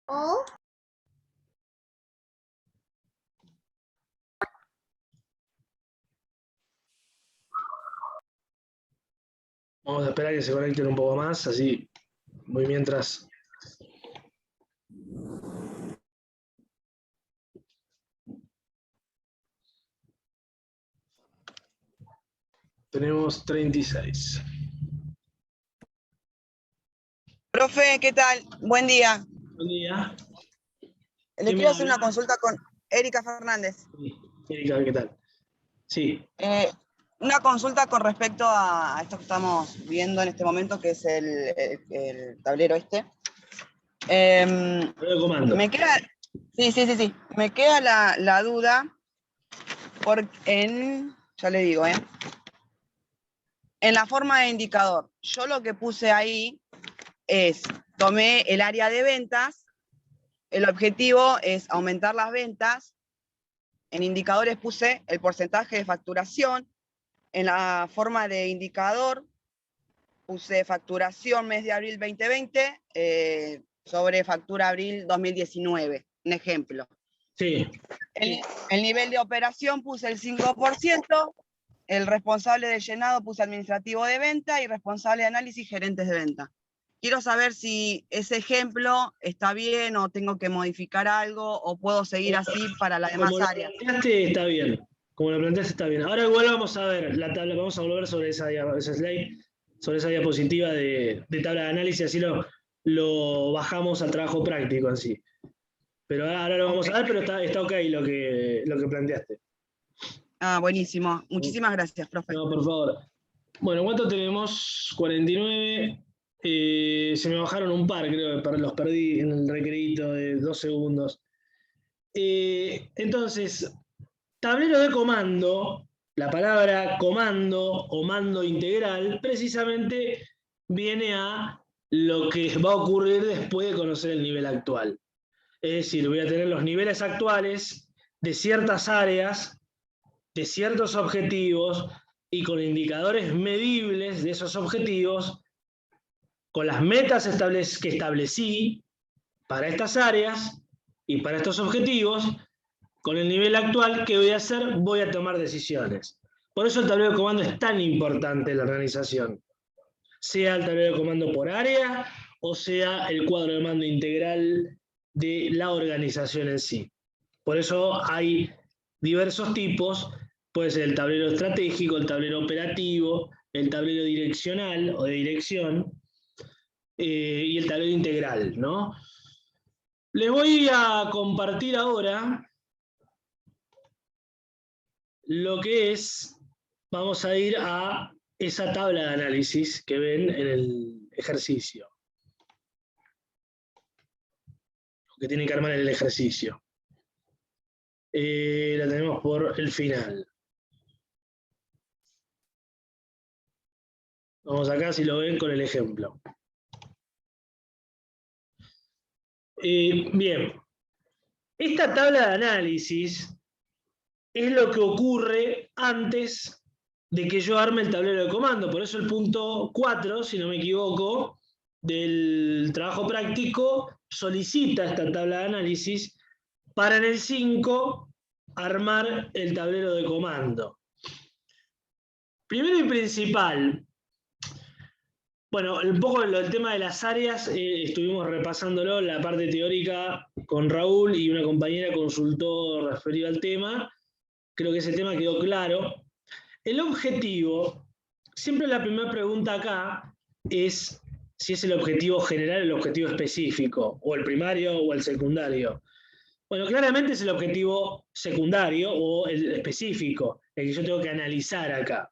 Vamos a esperar que se conecten un poco más, así voy mientras. Tenemos 36. Profe, ¿qué tal? Buen día. Buen día. Le quiero hacer una consulta con Erika Fernández. Sí, Erika, ¿qué tal? Sí. Una consulta con respecto a esto que estamos viendo en este momento, que es el tablero este. Tablero de comando. Me queda, sí. Me queda la duda ya le digo, en la forma de indicador. Yo lo que puse ahí es, tomé el área de ventas, el objetivo es aumentar las ventas. En indicadores puse el porcentaje de facturación. En la forma de indicador puse facturación mes de abril 2020 sobre factura abril 2019, un ejemplo. Sí. El nivel de operación puse el 5%, el responsable de llenado puse administrativo de venta y responsable de análisis gerentes de venta. Quiero saber si ese ejemplo está bien o tengo que modificar algo o puedo seguir así para las demás áreas. Como lo planteaste está bien. Como lo planteaste está bien. Ahora igual vamos a ver la tabla, vamos a volver sobre esa slide, sobre esa diapositiva de tabla de análisis, así lo bajamos al trabajo práctico en sí. Pero ahora lo vamos a ver, pero está ok lo que planteaste. Ah, buenísimo. Muchísimas gracias, profe. No, por favor. Bueno, ¿cuánto tenemos? 49. Se me bajaron un par, creo que los perdí en el requeridito de 2 segundos. Entonces, tablero de comando, la palabra comando o mando integral, precisamente viene a lo que va a ocurrir después de conocer el nivel actual. Es decir, voy a tener los niveles actuales de ciertas áreas, de ciertos objetivos, y con indicadores medibles de esos objetivos, con las metas que establecí para estas áreas y para estos objetivos, con el nivel actual, ¿qué voy a hacer? Voy a tomar decisiones. Por eso el tablero de comando es tan importante en la organización. Sea el tablero de comando por área o sea el cuadro de mando integral de la organización en sí. Por eso hay diversos tipos. Puede ser el tablero estratégico, el tablero operativo, el tablero direccional o de dirección y el tablero integral, ¿no? Les voy a compartir ahora lo que es, vamos a ir a esa tabla de análisis que ven en el ejercicio, que tienen que armar en el ejercicio. La tenemos por el final. Vamos acá, si lo ven, con el ejemplo. Bien. Esta tabla de análisis es lo que ocurre antes de que yo arme el tablero de comando. Por eso el punto 4, si no me equivoco, del trabajo práctico solicita esta tabla de análisis para en el 5 armar el tablero de comando. Primero y principal, bueno, un poco el tema de las áreas, estuvimos repasándolo, la parte teórica con Raúl y una compañera consultó referido al tema. Creo que ese tema quedó claro. El objetivo, siempre la primera pregunta acá es si es el objetivo general o el objetivo específico, o el primario o el secundario. Bueno, claramente es el objetivo secundario o el específico, el que yo tengo que analizar acá.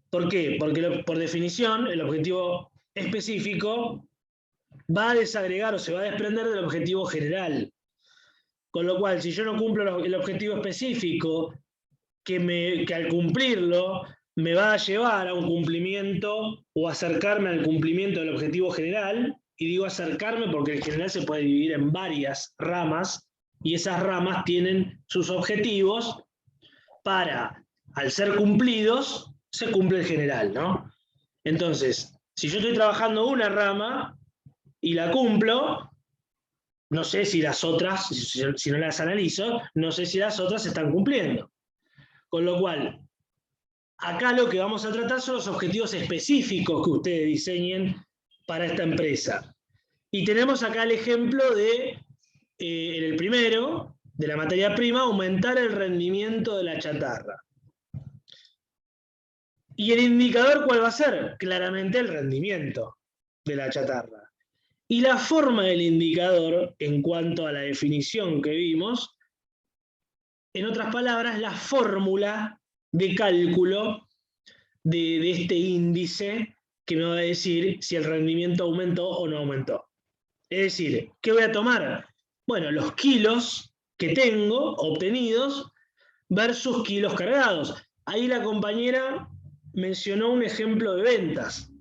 ¿Por qué? Porque por definición el objetivo específico va a desagregar o se va a desprender del objetivo general. Con lo cual, si yo no cumplo el objetivo específico, que al cumplirlo me va a llevar a un cumplimiento o acercarme al cumplimiento del objetivo general, y digo acercarme porque el general se puede dividir en varias ramas, y esas ramas tienen sus objetivos para, al ser cumplidos, se cumple el general, ¿no? Entonces, si yo estoy trabajando una rama y la cumplo, No sé si las otras, si no las analizo, no sé si las otras se están cumpliendo. Con lo cual, acá lo que vamos a tratar son los objetivos específicos que ustedes diseñen para esta empresa. Y tenemos acá el ejemplo de, en el primero, de la materia prima, aumentar el rendimiento de la chatarra. ¿Y el indicador cuál va a ser? Claramente el rendimiento de la chatarra. Y la forma del indicador, en cuanto a la definición que vimos, en otras palabras, la fórmula de cálculo de este índice que me va a decir si el rendimiento aumentó o no aumentó. Es decir, ¿qué voy a tomar? Bueno, los kilos que tengo obtenidos versus kilos cargados. Ahí la compañera mencionó un ejemplo de ventas.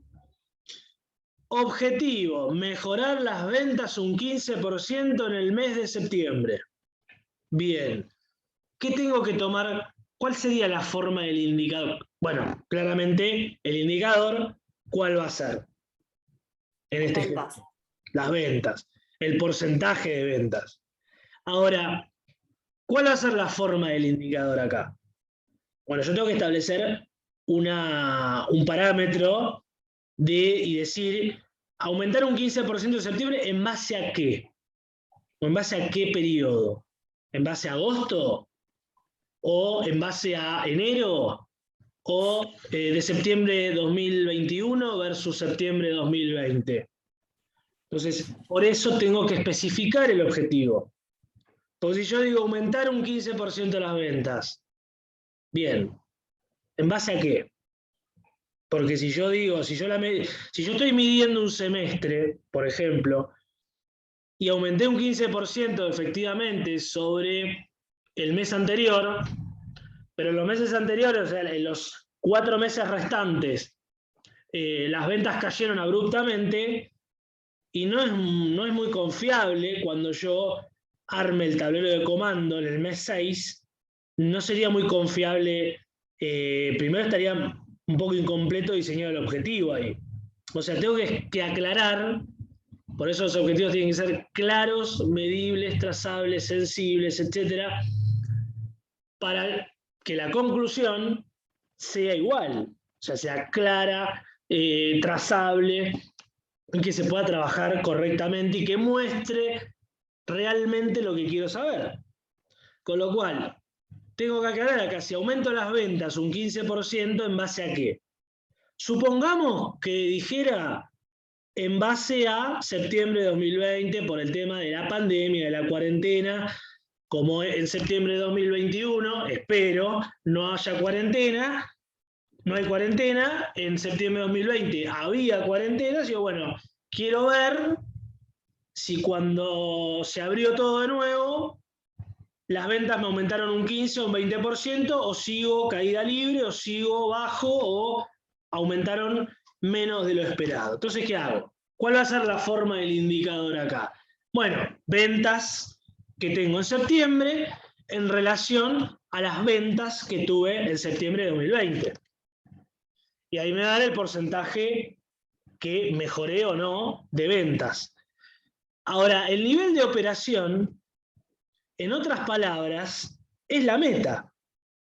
Objetivo, mejorar las ventas un 15% en el mes de septiembre. Bien. ¿Qué tengo que tomar? ¿Cuál sería la forma del indicador? Bueno, claramente el indicador, ¿cuál va a ser? En este ejemplo, las ventas, el porcentaje de ventas. Ahora, ¿cuál va a ser la forma del indicador acá? Bueno, yo tengo que establecer un parámetro y decir, aumentar un 15% en septiembre, ¿en base a qué? ¿O en base a qué periodo? ¿En base a agosto? ¿O en base a enero? ¿O de septiembre de 2021 versus septiembre de 2020? Entonces, por eso tengo que especificar el objetivo. Porque si yo digo aumentar un 15% las ventas, bien, ¿en base a qué? Porque si yo digo, si yo estoy midiendo un semestre, por ejemplo, y aumenté un 15% efectivamente sobre el mes anterior, pero en los meses anteriores, o sea, en los 4 meses restantes, las ventas cayeron abruptamente y no es muy confiable cuando yo arme el tablero de comando en el mes 6, no sería muy confiable. Primero estaría un poco incompleto diseñado el objetivo ahí. O sea, tengo que aclarar, por eso los objetivos tienen que ser claros, medibles, trazables, sensibles, etcétera, para que la conclusión sea igual, o sea, sea clara, trazable, y que se pueda trabajar correctamente y que muestre realmente lo que quiero saber. Con lo cual, tengo que aclarar acá, si aumento las ventas un 15%, ¿en base a qué? Supongamos que dijera en base a septiembre de 2020 por el tema de la pandemia, de la cuarentena, como en septiembre de 2021, espero, no haya cuarentena, no hay cuarentena, en septiembre de 2020 había cuarentena, digo, bueno, quiero ver si cuando se abrió todo de nuevo, las ventas me aumentaron un 15 o un 20%, o sigo caída libre, o sigo bajo, o aumentaron menos de lo esperado. Entonces, ¿qué hago? ¿Cuál va a ser la forma del indicador acá? Bueno, ventas que tengo en septiembre en relación a las ventas que tuve en septiembre de 2020. Y ahí me da el porcentaje que mejoré o no de ventas. Ahora, el nivel de operación, en otras palabras, es la meta.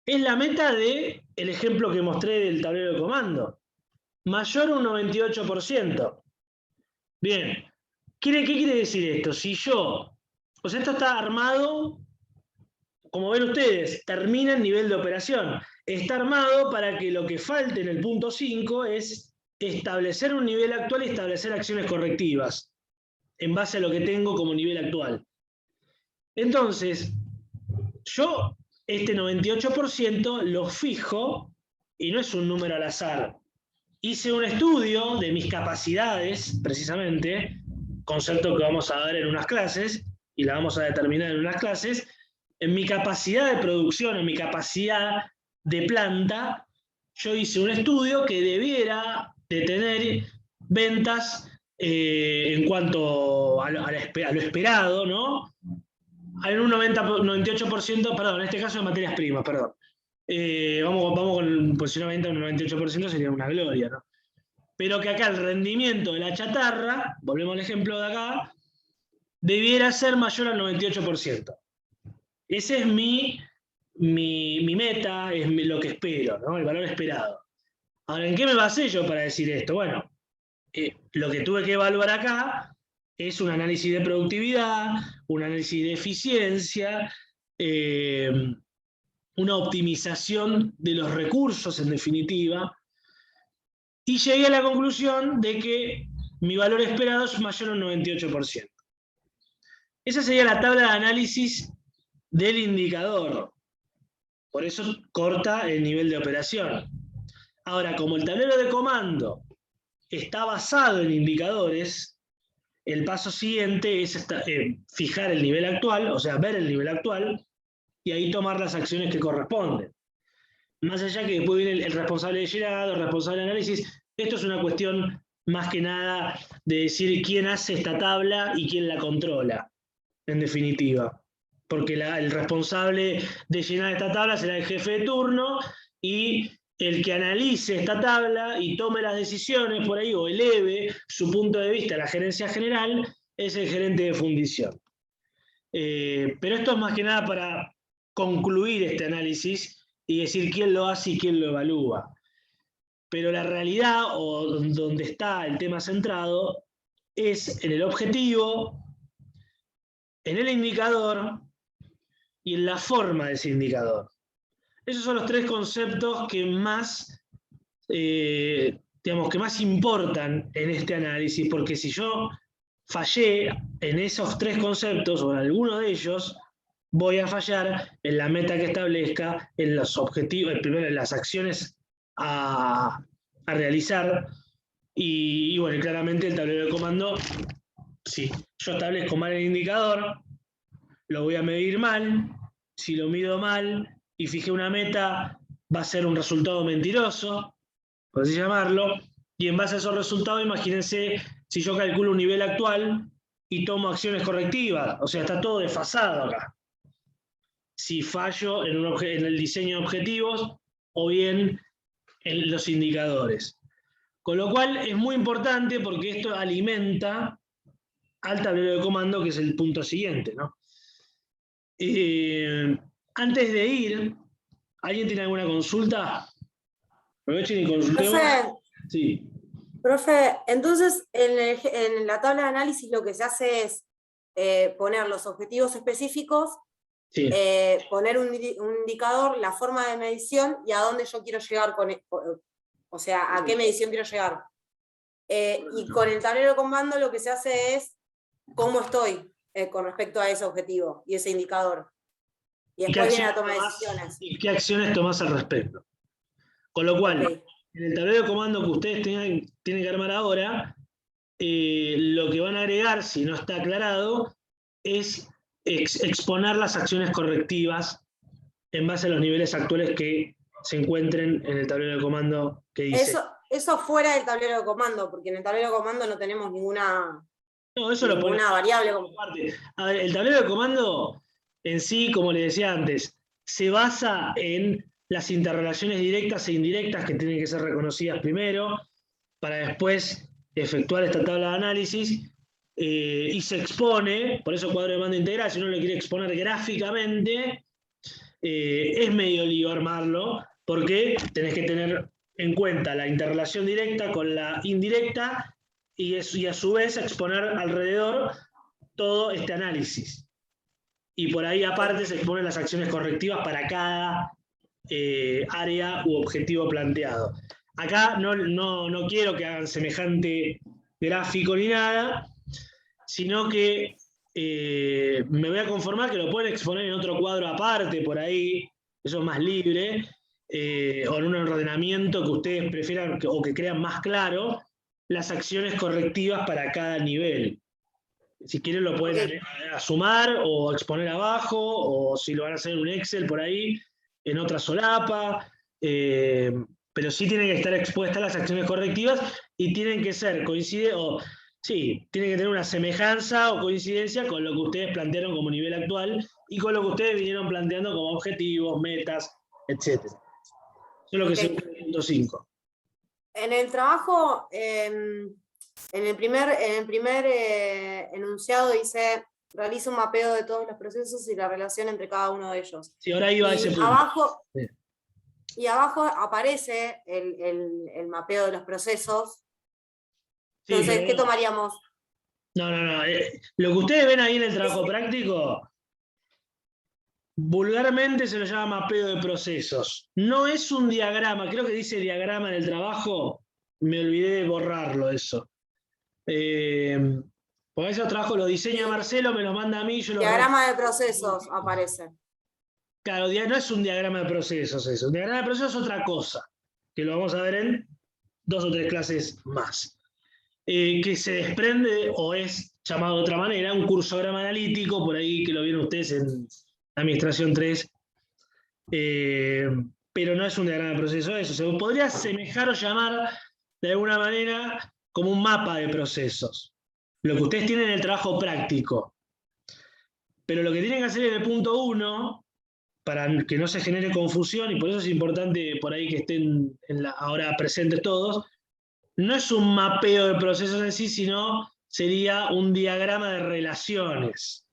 Es la meta del ejemplo que mostré del tablero de comando. Mayor un 98%. Bien, ¿qué quiere decir esto? Si yo, o sea, esto está armado, como ven ustedes, termina el nivel de operación. Está armado para que lo que falte en el punto 5 es establecer un nivel actual y establecer acciones correctivas en base a lo que tengo como nivel actual. Entonces, yo este 98% lo fijo, y no es un número al azar. Hice un estudio de mis capacidades, precisamente, concepto que vamos a ver en unas clases, y la vamos a determinar en unas clases, en mi capacidad de producción, en mi capacidad de planta, yo hice un estudio que debiera de tener ventas en cuanto a lo esperado, ¿no? En un 98%, perdón, en este caso de materias primas, perdón. Vamos con el posicionamiento del 98%, sería una gloria, ¿no? Pero que acá el rendimiento de la chatarra, volvemos al ejemplo de acá, debiera ser mayor al 98%. Ese es mi meta, es lo que espero, ¿no? El valor esperado. Ahora, ¿en qué me basé yo para decir esto? Bueno, lo que tuve que evaluar acá es un análisis de productividad, un análisis de eficiencia, una optimización de los recursos, en definitiva, y llegué a la conclusión de que mi valor esperado es mayor al 98%. Esa sería la tabla de análisis del indicador. Por eso corta el nivel de operación. Ahora, como el tablero de comando está basado en indicadores, el paso siguiente es fijar el nivel actual, o sea, ver el nivel actual, y ahí tomar las acciones que corresponden. Más allá que después viene el responsable de llenado, el responsable de análisis, esto es una cuestión más que nada de decir quién hace esta tabla y quién la controla, en definitiva. Porque el responsable de llenar esta tabla será el jefe de turno, y el que analice esta tabla y tome las decisiones por ahí o eleve su punto de vista a la gerencia general es el gerente de fundición. Pero esto es más que nada para concluir este análisis y decir quién lo hace y quién lo evalúa. Pero la realidad, o donde está el tema centrado, es en el objetivo, en el indicador y en la forma de ese indicador. Esos son los tres conceptos que más, digamos, que más importan en este análisis, porque si yo fallé en esos tres conceptos o en alguno de ellos, voy a fallar en la meta que establezca, en los objetivos, primero en las acciones a realizar, y bueno, claramente el tablero de comando, si yo establezco mal el indicador, lo voy a medir mal. Si lo mido mal y fijé una meta, va a ser un resultado mentiroso, por así llamarlo, y en base a esos resultados, imagínense si yo calculo un nivel actual y tomo acciones correctivas, o sea, está todo desfasado acá. Si fallo en el diseño de objetivos o bien en los indicadores. Con lo cual es muy importante porque esto alimenta al tablero de comando, que es el punto siguiente, ¿no? Antes de ir, ¿alguien tiene alguna consulta? Aprovechen y consultemos. Sí. Profe, entonces en la tabla de análisis lo que se hace es poner los objetivos específicos, Sí. poner un indicador, la forma de medición y a dónde yo quiero llegar o sea, a qué medición quiero llegar. Y con el tablero de comando lo que se hace es cómo estoy con respecto a ese objetivo y ese indicador. Y después viene la toma de decisiones. ¿Y qué acciones tomás al respecto? Con lo cual, okay, en el tablero de comando que ustedes tienen que armar ahora, lo que van a agregar, si no está aclarado, es exponer las acciones correctivas en base a los niveles actuales que se encuentren en el tablero de comando que dice. Eso fuera del tablero de comando, porque en el tablero de comando no tenemos ninguna variable. A ver, el tablero de comando en sí, como les decía antes, se basa en las interrelaciones directas e indirectas que tienen que ser reconocidas primero, para después efectuar esta tabla de análisis, y se expone, por eso cuadro de mando integral, si uno lo quiere exponer gráficamente, es medio lío armarlo, porque tenés que tener en cuenta la interrelación directa con la indirecta, y a su vez exponer alrededor todo este análisis. Y por ahí aparte se exponen las acciones correctivas para cada área u objetivo planteado. Acá no quiero que hagan semejante gráfico ni nada, sino que me voy a conformar que lo pueden exponer en otro cuadro aparte por ahí, eso es más libre, o en un ordenamiento que ustedes prefieran o que crean más claro las acciones correctivas para cada nivel. Si quieren lo pueden sumar o exponer abajo, o si lo van a hacer en un Excel por ahí, en otra solapa, pero sí tienen que estar expuestas las acciones correctivas y tienen que ser tienen que tener una semejanza o coincidencia con lo que ustedes plantearon como nivel actual y con lo que ustedes vinieron planteando como objetivos, metas, etc. Eso es lo que es el punto 5. En el trabajo, En el primer enunciado dice, realiza un mapeo de todos los procesos y la relación entre cada uno de ellos. Sí, ahora iba a ese punto. Sí. Y abajo aparece el mapeo de los procesos. Entonces, sí, ¿qué tomaríamos? No. Lo que ustedes ven ahí en el trabajo práctico, vulgarmente se lo llama mapeo de procesos. No es un diagrama, creo que dice diagrama en el trabajo, me olvidé de borrarlo eso. Porque esos trabajos los diseña Marcelo, me los manda a mí. Diagrama de procesos aparece. Claro, no es un diagrama de procesos eso. Un diagrama de procesos es otra cosa, que lo vamos a ver en 2 o 3 clases más. Que se desprende, o es llamado de otra manera, un cursograma analítico, por ahí que lo vieron ustedes en Administración 3, pero no es un diagrama de procesos eso. Se podría asemejar o llamar de alguna manera como un mapa de procesos. Lo que ustedes tienen en el trabajo práctico. Pero lo que tienen que hacer en el punto 1, para que no se genere confusión, y por eso es importante por ahí que estén ahora presentes todos, no es un mapeo de procesos en sí, sino sería un diagrama de relaciones,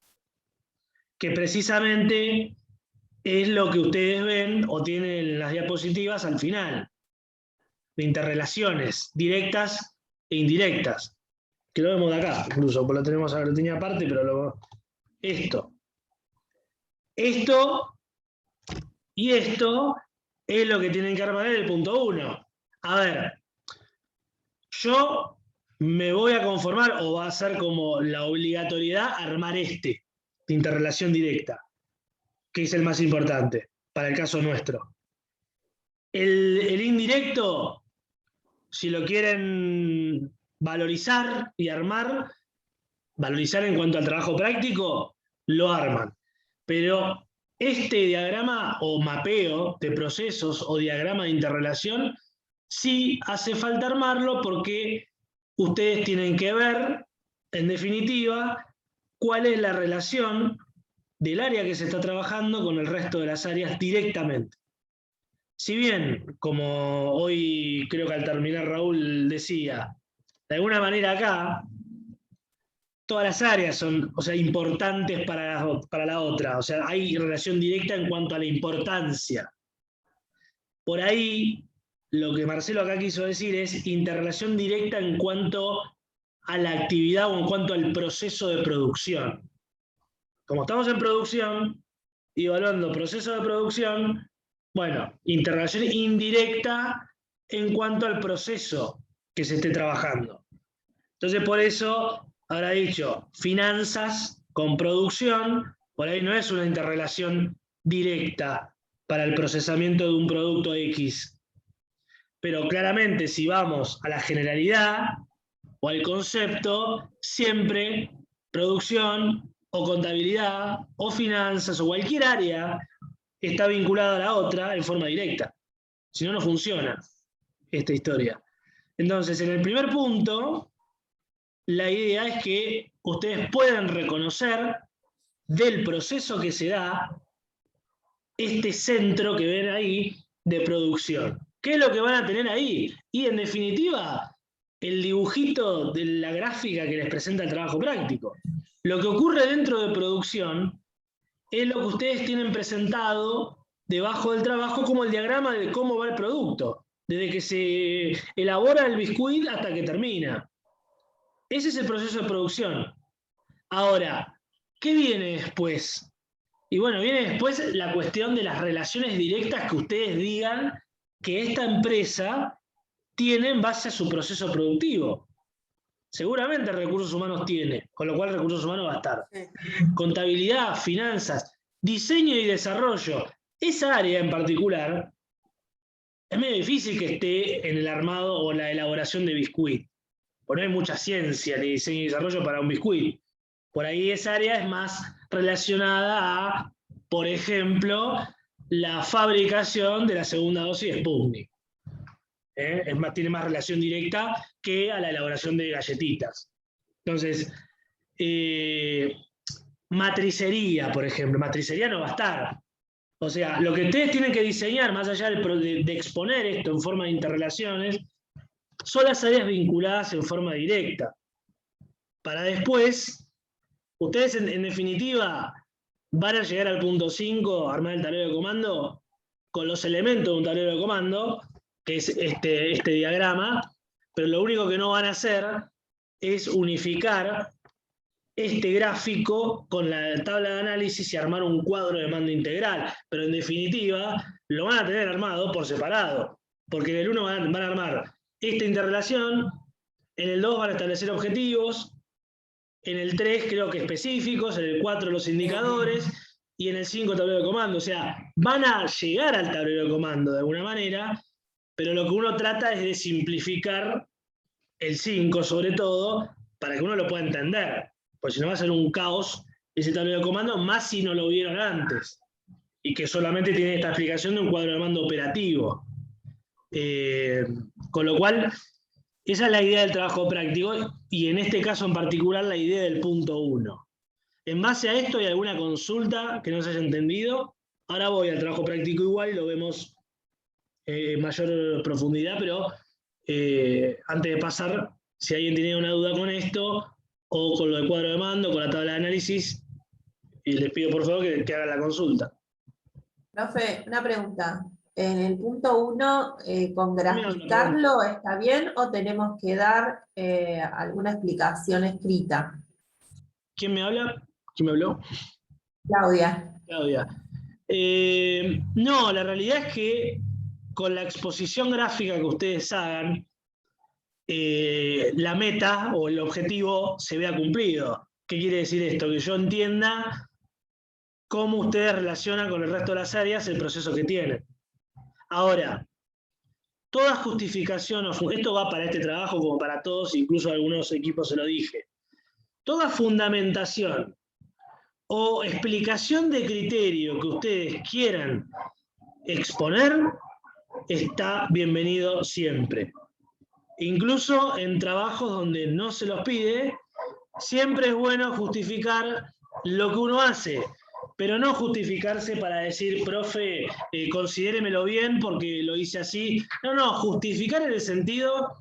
que precisamente es lo que ustedes ven o tienen en las diapositivas al final, de interrelaciones directas e indirectas, que lo vemos de acá, incluso, pues lo tenemos a tenía aparte, pero esto y esto es lo que tienen que armar en el punto 1. A ver, yo me voy a conformar, o va a ser como la obligatoriedad, armar de interrelación directa, que es el más importante para el caso nuestro. El indirecto, si lo quieren valorizar y armar, valorizar en cuanto al trabajo práctico, lo arman. Pero este diagrama o mapeo de procesos o diagrama de interrelación, sí hace falta armarlo porque ustedes tienen que ver, en definitiva, cuál es la relación del área que se está trabajando con el resto de las áreas directamente. Si bien, como hoy creo que al terminar Raúl decía, de alguna manera acá, todas las áreas son, o sea, importantes para la otra, o sea, hay relación directa en cuanto a la importancia. Por ahí, lo que Marcelo acá quiso decir es interrelación directa en cuanto a la actividad o en cuanto al proceso de producción. Como estamos en producción y evaluando proceso de producción, bueno, interrelación indirecta en cuanto al proceso que se esté trabajando. Entonces, por eso habrá dicho finanzas con producción, por ahí no es una interrelación directa para el procesamiento de un producto X. Pero claramente, si vamos a la generalidad o al concepto, siempre producción o contabilidad o finanzas o cualquier área está vinculada a la otra en forma directa. Si no, no funciona esta historia. Entonces, en el primer punto, la idea es que ustedes puedan reconocer del proceso que se da este centro que ven ahí de producción. ¿Qué es lo que van a tener ahí? Y en definitiva, el dibujito de la gráfica que les presenta el trabajo práctico. Lo que ocurre dentro de producción es lo que ustedes tienen presentado debajo del trabajo como el diagrama de cómo va el producto, desde que se elabora el biscuit hasta que termina. Ese es el proceso de producción. Ahora, ¿qué viene después? Y bueno, viene después la cuestión de las relaciones directas que ustedes digan que esta empresa tiene en base a su proceso productivo. Seguramente recursos humanos tiene, con lo cual recursos humanos va a estar. Contabilidad, finanzas, diseño y desarrollo. Esa área en particular es medio difícil que esté en el armado o la elaboración de biscuit. Porque no hay mucha ciencia ni diseño y desarrollo para un biscuit. Por ahí esa área es más relacionada a, por ejemplo, la fabricación de la segunda dosis de Sputnik. Tiene más relación directa que a la elaboración de galletitas. Entonces, matricería, por ejemplo. Matricería no va a estar. O sea, lo que ustedes tienen que diseñar, más allá de exponer esto en forma de interrelaciones, son las áreas vinculadas en forma directa. Para después, ustedes en definitiva van a llegar al punto 5, armar el tablero de comando, con los elementos de un tablero de comando, que es este diagrama, pero lo único que no van a hacer es unificar este gráfico con la tabla de análisis y armar un cuadro de mando integral, pero en definitiva lo van a tener armado por separado, porque en el 1 van a armar esta interrelación, en el 2 van a establecer objetivos, en el 3 creo que específicos, en el 4 los indicadores, y en el 5 tablero de comando. O sea, van a llegar al tablero de comando de alguna manera, pero lo que uno trata es de simplificar el 5 sobre todo, para que uno lo pueda entender. Porque si no va a ser un caos ese tablero de comando, más si no lo vieron antes. Y que solamente tiene esta explicación de un cuadro de mando operativo. Con lo cual, esa es la idea del trabajo práctico, y en este caso en particular la idea del punto 1. En base a esto, ¿hay alguna consulta que no se haya entendido? Ahora voy al trabajo práctico igual y lo vemos en mayor profundidad, pero antes de pasar, si alguien tiene una duda con esto, o con lo del cuadro de mando, con la tabla de análisis, les pido por favor que hagan la consulta. Profe, una pregunta. En el punto 1, ¿con graficarlo está bien o tenemos que dar alguna explicación escrita? ¿Quién me habla? ¿Quién me habló? Claudia. Claudia. No, la realidad es que con la exposición gráfica que ustedes hagan, la meta o el objetivo se vea cumplido. ¿Qué quiere decir esto? Que yo entienda cómo ustedes relacionan con el resto de las áreas el proceso que tienen. Ahora, toda justificación, esto va para este trabajo como para todos, incluso algunos equipos se lo dije, toda fundamentación o explicación de criterio que ustedes quieran exponer está bienvenido siempre. Incluso en trabajos donde no se los pide, siempre es bueno justificar lo que uno hace, pero no justificarse para decir, profe, considéremelo bien porque lo hice así. No, justificar en el sentido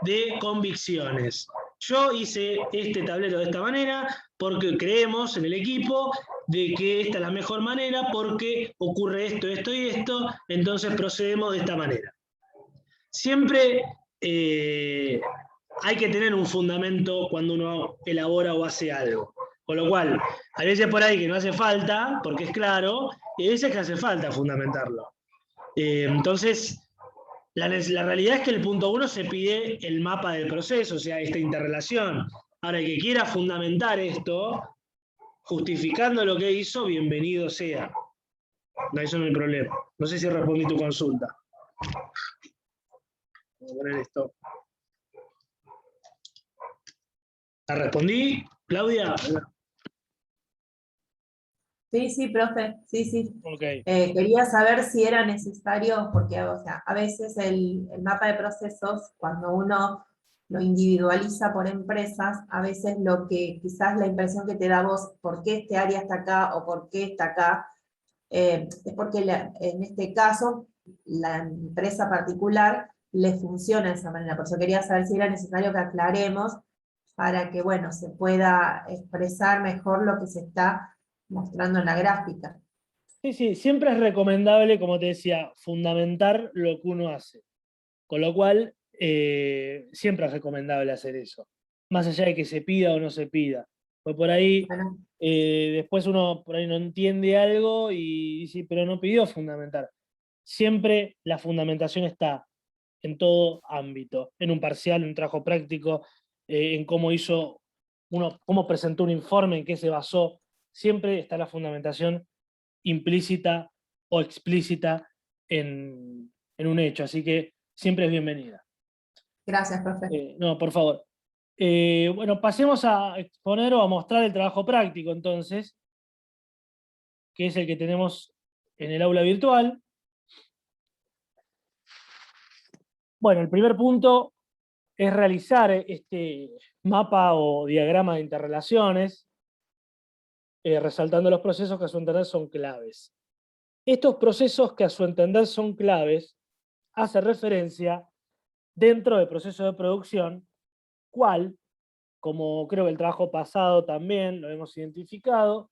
de convicciones. Yo hice este tablero de esta manera porque creemos en el equipo de que esta es la mejor manera porque ocurre esto, esto y esto, entonces procedemos de esta manera. Siempre hay que tener un fundamento cuando uno elabora o hace algo. Con lo cual, hay veces por ahí que no hace falta, porque es claro, y hay veces que hace falta fundamentarlo. Entonces, la realidad es que el punto 1 se pide el mapa del proceso, o sea, esta interrelación. Ahora, el que quiera fundamentar esto, justificando lo que hizo, bienvenido sea. No, eso no hay problema. No sé si respondí tu consulta. Voy a poner esto. ¿La respondí, Claudia? Sí, profe, sí. Okay. Quería saber si era necesario, porque o sea, a veces el mapa de procesos, cuando uno lo individualiza por empresas, a veces lo que quizás la impresión que te da vos, por qué este área está acá o por qué está acá, es porque en este caso la empresa particular le funciona de esa manera. Por eso quería saber si era necesario que aclaremos para que, bueno, se pueda expresar mejor lo que se está mostrando en la gráfica. Sí, siempre es recomendable, como te decía, fundamentar lo que uno hace. Con lo cual, siempre es recomendable hacer eso. Más allá de que se pida o no se pida. Pues por ahí, Bueno, después uno por ahí no entiende algo y dice, pero no pidió fundamentar. Siempre la fundamentación está en todo ámbito. En un parcial, en un trabajo práctico, en cómo hizo cómo presentó un informe, en qué se basó. Siempre está la fundamentación implícita o explícita en un hecho, así que siempre es bienvenida. gracias, profe. No, por favor. Bueno, pasemos a exponer o a mostrar el trabajo práctico, entonces, que es el que tenemos en el aula virtual. Bueno, el primer punto es realizar este mapa o diagrama de interrelaciones, resaltando los procesos que a su entender son claves. Estos procesos que a su entender son claves hacen referencia dentro del proceso de producción, cuál, como creo que el trabajo pasado también lo hemos identificado,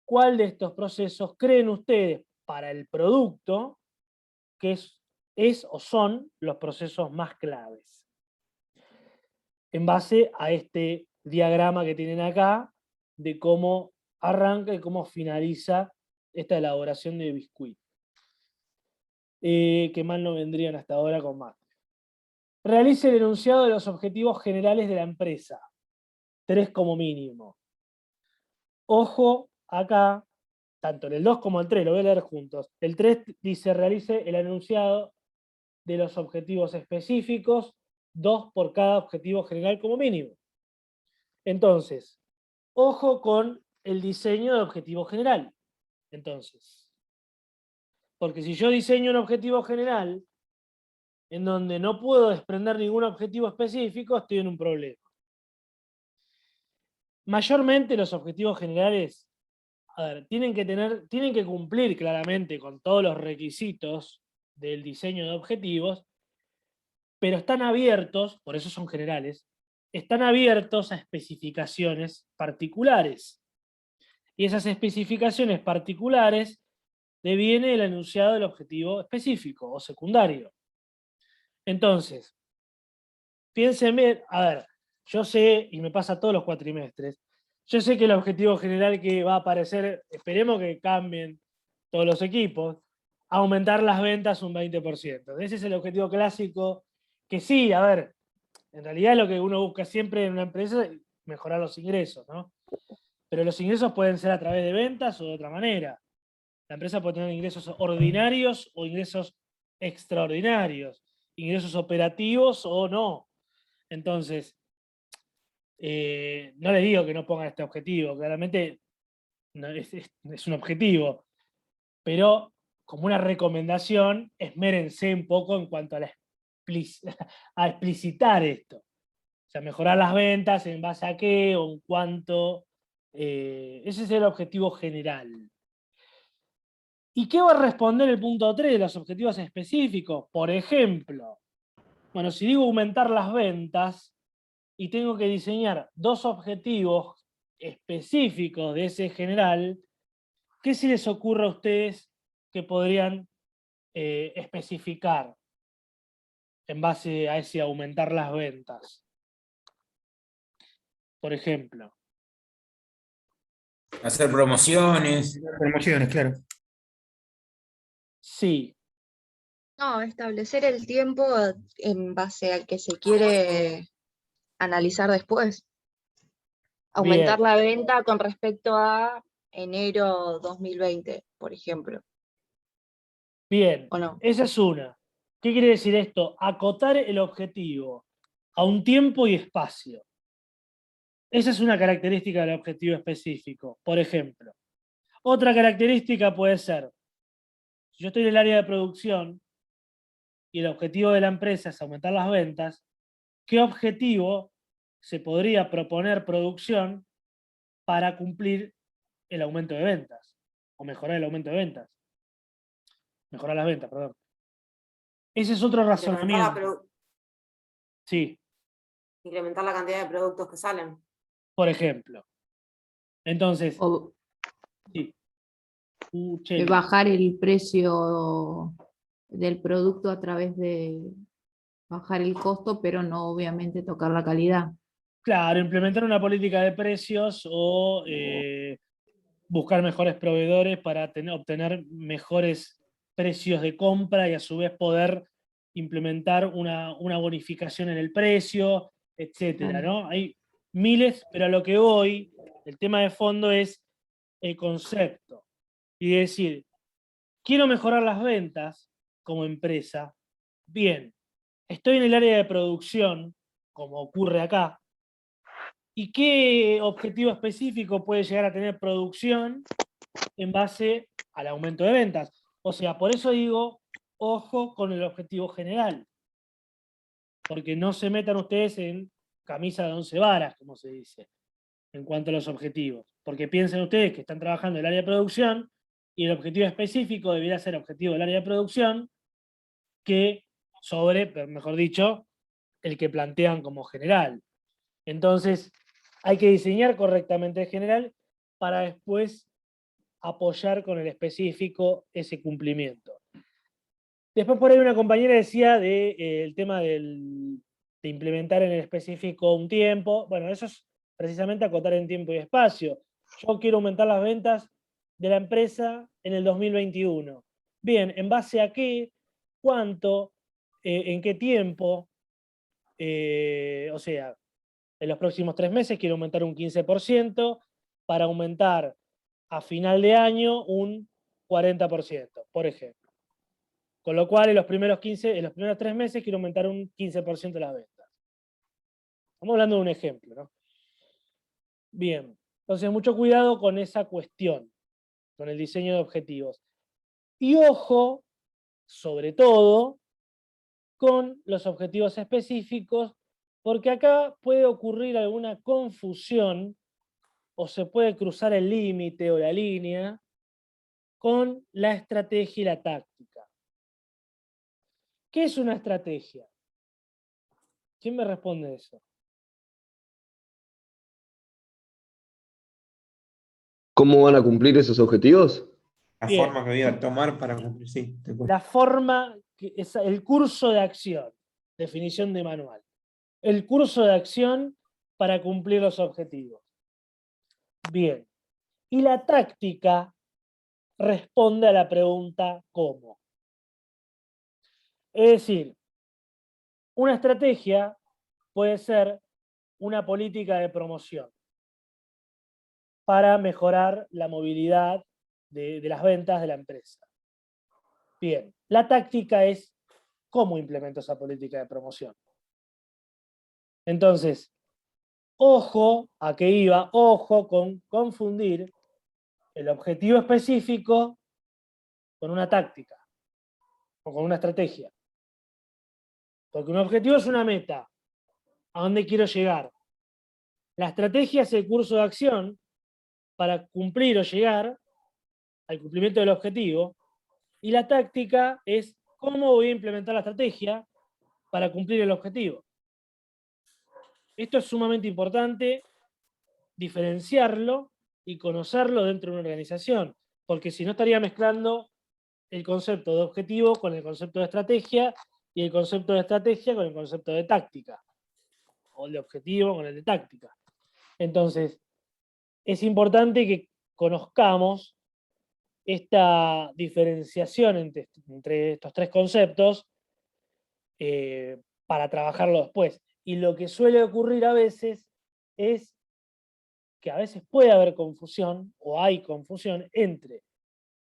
cuál de estos procesos creen ustedes para el producto que es o son los procesos más claves. En base a este diagrama que tienen acá, de cómo arranca y cómo finaliza esta elaboración de biscuit. Que mal no vendrían hasta ahora con más. Realice el enunciado de los objetivos generales de la empresa. 3 como mínimo. Ojo acá, tanto en el 2 como el 3, lo voy a leer juntos. El 3 dice, realice el enunciado de los objetivos específicos, 2 por cada objetivo general como mínimo. Entonces, ojo con el diseño de objetivo general. Entonces, porque si yo diseño un objetivo general en donde no puedo desprender ningún objetivo específico, estoy en un problema. Mayormente los objetivos generales, a ver, tienen que cumplir claramente con todos los requisitos del diseño de objetivos, pero están abiertos, por eso son generales, están abiertos a especificaciones particulares. Y esas especificaciones particulares deviene el enunciado del objetivo específico o secundario. Entonces, piensen bien, a ver, yo sé, y me pasa todos los cuatrimestres, yo sé que el objetivo general que va a aparecer, esperemos que cambien todos los equipos, aumentar las ventas un 20%. Ese es el objetivo clásico, que sí, a ver, en realidad lo que uno busca siempre en una empresa es mejorar los ingresos, ¿no? Pero los ingresos pueden ser a través de ventas o de otra manera. La empresa puede tener ingresos ordinarios o ingresos extraordinarios, ingresos operativos o no. Entonces, no les digo que no pongan este objetivo, claramente no, es un objetivo, pero como una recomendación, esmérense un poco en cuanto a, a explicitar esto. O sea, mejorar las ventas en base a qué o en cuánto. Ese es el objetivo general. ¿Y qué va a responder el punto 3 de los objetivos específicos? Por ejemplo, bueno, si digo aumentar las ventas y tengo que diseñar 2 objetivos específicos de ese general, ¿qué se les ocurre a ustedes que podrían especificar en base a ese aumentar las ventas? Por ejemplo. Hacer promociones. Promociones, claro. Sí. No, establecer el tiempo en base al que se quiere analizar después. Aumentar Bien. la venta con respecto a enero 2020, por ejemplo. Bien, ¿O no? esa es una. ¿Qué quiere decir esto? Acotar el objetivo a un tiempo y espacio. Esa es una característica del objetivo específico, por ejemplo. Otra característica puede ser, si yo estoy en el área de producción y el objetivo de la empresa es aumentar las ventas, ¿qué objetivo se podría proponer producción para cumplir el aumento de ventas? O mejorar el aumento de ventas. Mejorar las ventas, perdón. Ese es otro razonamiento. Sí. Incrementar la cantidad de productos que salen. Por ejemplo. Entonces, O sí. Cheli. bajar el precio del producto a través de bajar el costo, pero no obviamente tocar la calidad. Claro, implementar una política de precios o buscar mejores proveedores para obtener mejores precios de compra y a su vez poder implementar una bonificación en el precio, etcétera, ¿no? Hay miles, pero a lo que voy, el tema de fondo es el concepto. Y decir, quiero mejorar las ventas como empresa, bien, estoy en el área de producción, como ocurre acá, ¿y qué objetivo específico puede llegar a tener producción en base al aumento de ventas? O sea, por eso digo, ojo con el objetivo general. Porque no se metan ustedes en camisa de 11 varas, como se dice, en cuanto a los objetivos. Porque piensen ustedes que están trabajando en el área de producción y el objetivo específico debería ser objetivo del área de producción, que sobre, pero mejor dicho, el que plantean como general. Entonces, hay que diseñar correctamente el general para después apoyar con el específico ese cumplimiento. Después por ahí una compañera decía el tema de implementar en el específico un tiempo. Bueno, eso es precisamente acotar en tiempo y espacio. Yo quiero aumentar las ventas de la empresa en el 2021. Bien, ¿en base a qué? ¿Cuánto? ¿En qué tiempo? O sea, en los próximos 3 meses quiero aumentar un 15%, para aumentar a final de año un 40%, por ejemplo. Con lo cual, en los primeros 3 meses quiero aumentar un 15% de las ventas. Estamos hablando de un ejemplo, ¿no? Bien, entonces mucho cuidado con esa cuestión, con el diseño de objetivos. Y ojo, sobre todo, con los objetivos específicos, porque acá puede ocurrir alguna confusión o se puede cruzar el límite o la línea con la estrategia y la táctica. ¿Qué es una estrategia? ¿Quién me responde eso? ¿Cómo van a cumplir esos objetivos? La Bien. forma que voy a tomar para cumplir, sí. La forma, el curso de acción, definición de manual. El curso de acción para cumplir los objetivos. Bien. Y la táctica responde a la pregunta ¿cómo? Es decir, una estrategia puede ser una política de promoción para mejorar la movilidad de las ventas de la empresa. Bien, la táctica es cómo implemento esa política de promoción. Entonces, ojo a qué iba, ojo con confundir el objetivo específico con una táctica o con una estrategia. Porque un objetivo es una meta, a dónde quiero llegar. La estrategia es el curso de acción para cumplir o llegar al cumplimiento del objetivo, y la táctica es cómo voy a implementar la estrategia para cumplir el objetivo. Esto es sumamente importante, diferenciarlo y conocerlo dentro de una organización, porque si no estaría mezclando el concepto de objetivo con el concepto de estrategia y el concepto de estrategia con el concepto de táctica, o el de objetivo con el de táctica. Entonces, es importante que conozcamos esta diferenciación entre estos tres conceptos para trabajarlo después. Y lo que suele ocurrir a veces es que a veces puede haber confusión o hay confusión entre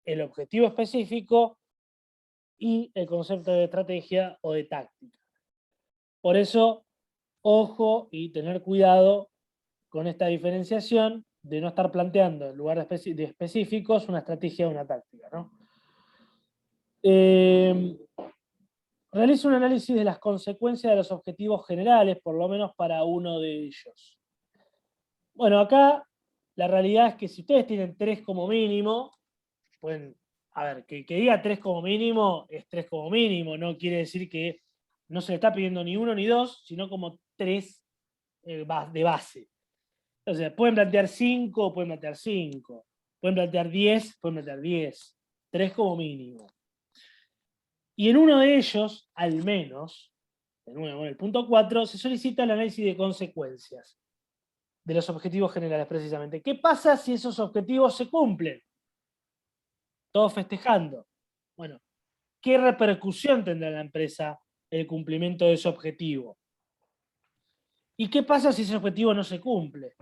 el objetivo específico y el concepto de estrategia o de táctica. Por eso, ojo y tener cuidado con esta diferenciación de no estar planteando en lugar de específicos una estrategia o una táctica, ¿no? Realiza un análisis de las consecuencias de los objetivos generales, por lo menos para uno de ellos. Bueno, acá la realidad es que si ustedes tienen 3 como mínimo, pueden, a ver, que diga 3 como mínimo, es 3 como mínimo, no quiere decir que no se le está pidiendo ni 1 ni 2, sino como 3 de base. Entonces, pueden plantear 5, pueden plantear 5, pueden plantear 10, pueden plantear 10, 3 como mínimo. Y en uno de ellos, al menos, de nuevo en el punto 4, se solicita el análisis de consecuencias de los objetivos generales, precisamente. ¿Qué pasa si esos objetivos se cumplen? Todos festejando. Bueno, ¿qué repercusión tendrá en la empresa el cumplimiento de ese objetivo? ¿Y qué pasa si ese objetivo no se cumple?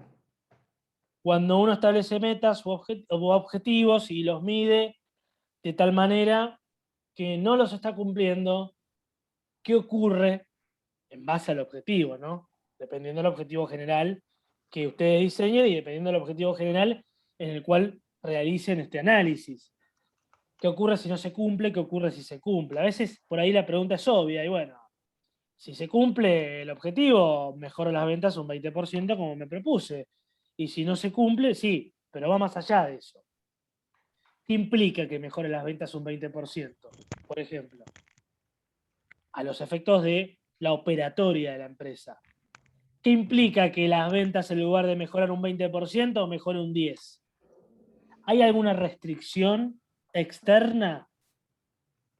Cuando uno establece metas u objetivos y los mide de tal manera que no los está cumpliendo, ¿qué ocurre en base al objetivo, ¿no? Dependiendo del objetivo general que ustedes diseñen y dependiendo del objetivo general en el cual realicen este análisis. ¿Qué ocurre si no se cumple? ¿Qué ocurre si se cumple? A veces por ahí la pregunta es obvia y bueno, si se cumple el objetivo, mejoro las ventas un 20% como me propuse. Y si no se cumple, sí, pero va más allá de eso. ¿Qué implica que mejore las ventas un 20%? Por ejemplo. a los efectos de la operatoria de la empresa. ¿Qué implica que las ventas, en lugar de mejorar un 20%, mejore un 10%? ¿Hay alguna restricción externa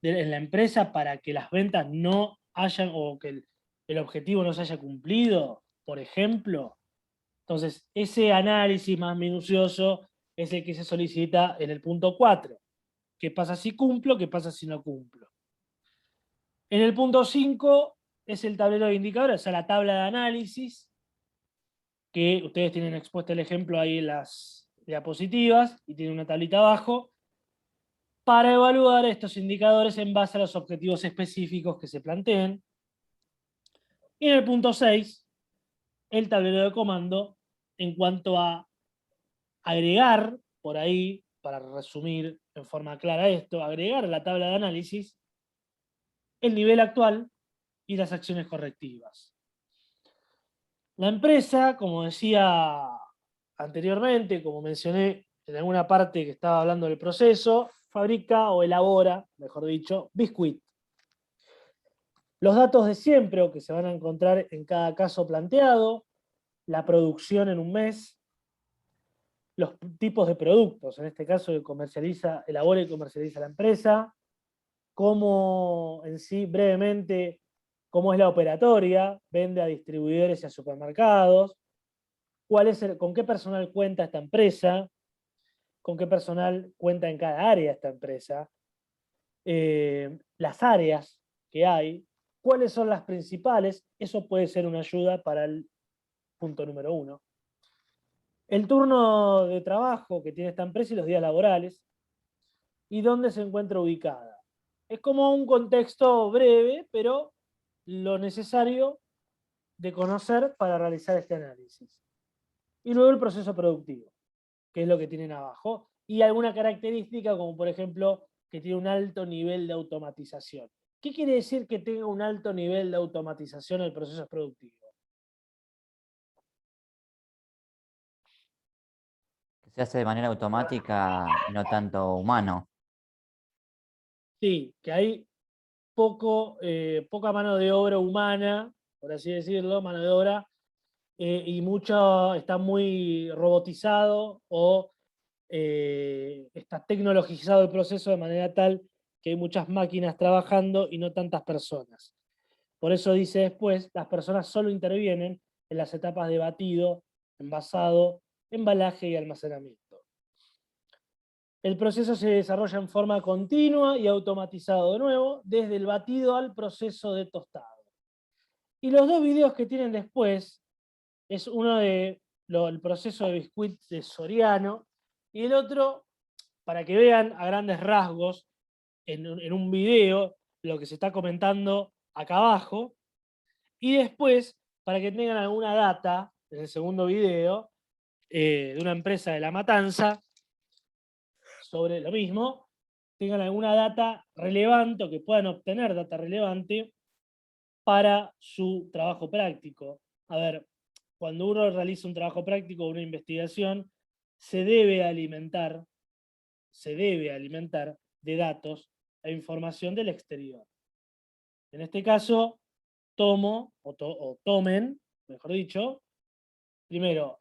en la empresa para que las ventas no hayan, o que el objetivo no se haya cumplido, por ejemplo? Entonces, ese análisis más minucioso es el que se solicita en el punto 4. ¿Qué pasa si cumplo? ¿Qué pasa si no cumplo? En el punto 5 es el tablero de indicadores, o sea, la tabla de análisis, que ustedes tienen expuesto el ejemplo ahí en las diapositivas, y tiene una tablita abajo, para evaluar estos indicadores en base a los objetivos específicos que se planteen. Y en el punto 6, el tablero de comando en cuanto a agregar, por ahí, para resumir en forma clara esto, agregar a la tabla de análisis el nivel actual y las acciones correctivas. La empresa, como decía anteriormente, como mencioné en alguna parte que estaba hablando del proceso, fabrica o elabora, mejor dicho, biscuit. Los datos de siempre, o que se van a encontrar en cada caso planteado, la producción en un mes, los tipos de productos, en este caso que elabora y comercializa la empresa, cómo en sí, brevemente, cómo es la operatoria, vende a distribuidores y a supermercados, con qué personal cuenta esta empresa, con qué personal cuenta en cada área esta empresa, las áreas que hay, cuáles son las principales, eso puede ser una ayuda para el punto número 1. El turno de trabajo que tiene esta empresa y los días laborales, y dónde se encuentra ubicada. Es como un contexto breve, pero lo necesario de conocer para realizar este análisis. Y luego el proceso productivo, que es lo que tienen abajo, y alguna característica como por ejemplo que tiene un alto nivel de automatización. ¿Qué quiere decir que tenga un alto nivel de automatización el proceso productivo? Que se hace de manera automática y no tanto humano. Sí, que hay poca mano de obra humana, por así decirlo, mano de obra, y mucho está muy robotizado o está tecnologizado el proceso de manera tal que hay muchas máquinas trabajando y no tantas personas. Por eso dice después, las personas solo intervienen en las etapas de batido, envasado, embalaje y almacenamiento. El proceso se desarrolla en forma continua y automatizado de nuevo, desde el batido al proceso de tostado. Y los dos videos que tienen después, es uno de el proceso de biscuit de Soriano, y el otro, para que vean a grandes rasgos, en un video, lo que se está comentando acá abajo, y después, para que tengan alguna data, en el segundo video, de una empresa de La Matanza, sobre lo mismo, tengan alguna data relevante o que puedan obtener data relevante para su trabajo práctico. A ver, cuando uno realiza un trabajo práctico o una investigación, se debe alimentar de datos e información del exterior. En este caso, tomen, mejor dicho, primero,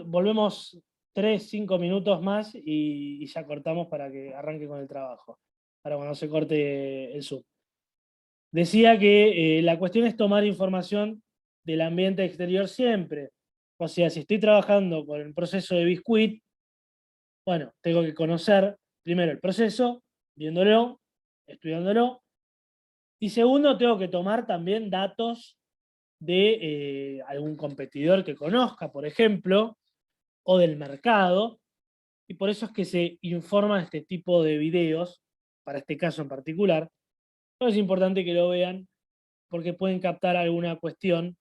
volvemos 3-5 minutos más y ya cortamos para que arranque con el trabajo, para cuando se corte el Zoom. Decía que la cuestión es tomar información del ambiente exterior siempre. O sea, si estoy trabajando con el proceso de biscuit, bueno, tengo que conocer primero el proceso, viéndolo, estudiándolo, y segundo, tengo que tomar también datos de algún competidor que conozca, por ejemplo, o del mercado, y por eso es que se informa este tipo de videos, para este caso en particular. Pero es importante que lo vean, porque pueden captar alguna cuestión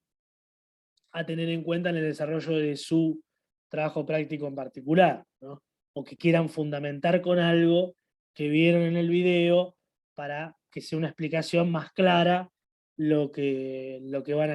a tener en cuenta en el desarrollo de su trabajo práctico en particular, ¿no? O que quieran fundamentar con algo que vieron en el video para que sea una explicación más clara lo que van a